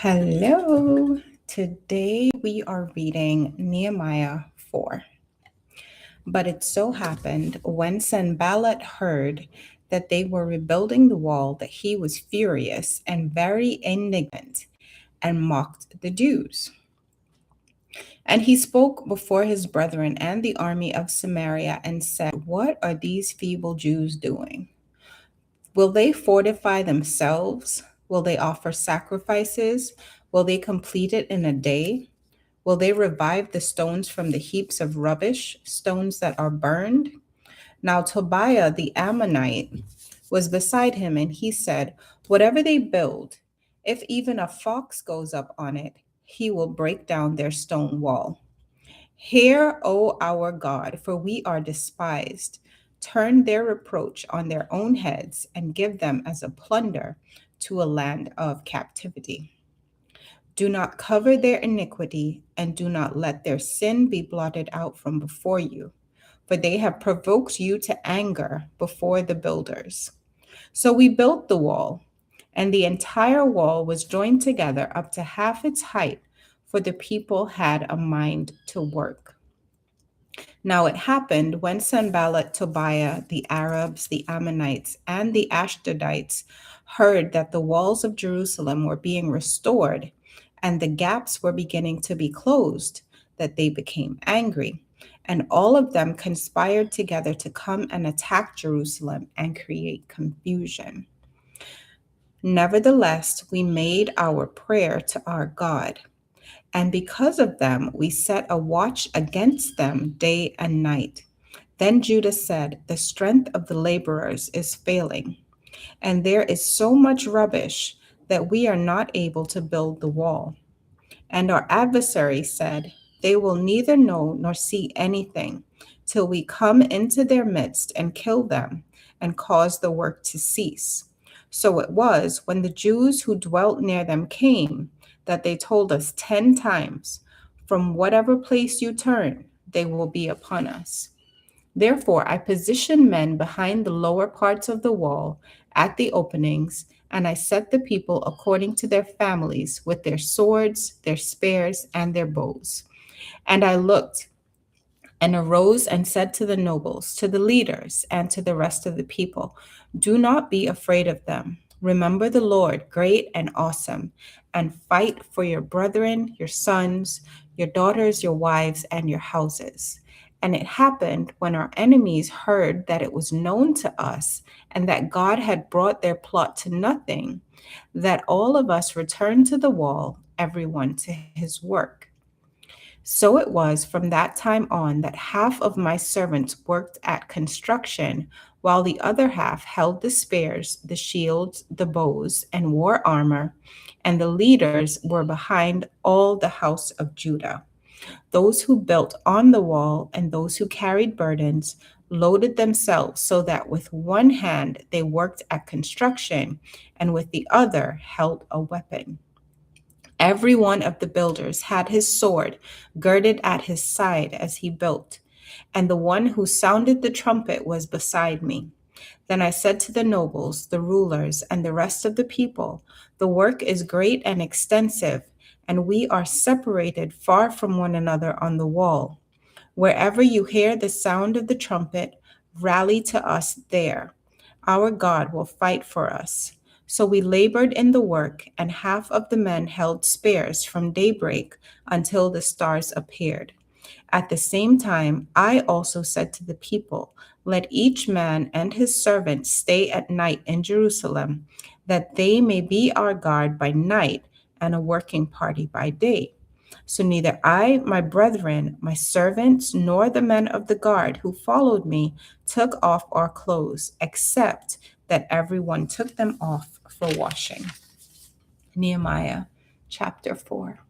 Hello. Today we are reading Nehemiah 4. But it so happened when Sanballat heard that they were rebuilding the wall that he was furious and very indignant and mocked the Jews. And he spoke before his brethren and the army of Samaria and said, "What are these feeble Jews doing? Will they fortify themselves? Will they offer sacrifices? Will they complete it in a day? Will they revive the stones from the heaps of rubbish, stones that are burned?" Now Tobiah the Ammonite was beside him, and he said, "Whatever they build, if even a fox goes up on it, he will break down their stone wall. Hear, O our God, for we are despised. Turn their reproach on their own heads and give them as a plunder to a land of captivity. Do not cover their iniquity, and do not let their sin be blotted out from before you, for they have provoked you to anger before the builders." So we built the wall, and the entire wall was joined together up to half its height, for the people had a mind to work. Now it happened when Sanballat, Tobiah, the Arabs, the Ammonites, and the Ashdodites heard that the walls of Jerusalem were being restored and the gaps were beginning to be closed, that they became angry. And all of them conspired together to come and attack Jerusalem and create confusion. Nevertheless, we made our prayer to our God, and because of them, we set a watch against them day and night. Then Judah said, "The strength of the laborers is failing, and there is so much rubbish that we are not able to build the wall." And our adversary said, "They will neither know nor see anything till we come into their midst and kill them and cause the work to cease." So it was when the Jews who dwelt near them came that they told us 10 times, "From whatever place you turn, they will be upon us." Therefore I positioned men behind the lower parts of the wall at the openings, and I set the people according to their families with their swords, their spears, and their bows. And I looked and arose and said to the nobles, to the leaders, and to the rest of the people, "Do not be afraid of them. Remember the Lord, great and awesome, and fight for your brethren, your sons, your daughters, your wives, and your houses." And it happened when our enemies heard that it was known to us and that God had brought their plot to nothing, that all of us returned to the wall, everyone to his work. So it was from that time on that half of my servants worked at construction, while the other half held the spears, the shields, the bows, and wore armor, and the leaders were behind all the house of Judah. Those who built on the wall and those who carried burdens loaded themselves so that with one hand they worked at construction and with the other held a weapon. Every one of the builders had his sword girded at his side as he built, and the one who sounded the trumpet was beside me. Then I said to the nobles, the rulers, and the rest of the people, "The work is great and extensive, and we are separated far from one another on the wall. Wherever you hear the sound of the trumpet, rally to us there. Our God will fight for us." So we labored in the work, and half of the men held spears from daybreak until the stars appeared. At the same time, I also said to the people, "Let each man and his servant stay at night in Jerusalem, that they may be our guard by night and a working party by day." So neither I, my brethren, my servants, nor the men of the guard who followed me took off our clothes, except that everyone took them off for washing. Nehemiah chapter 4.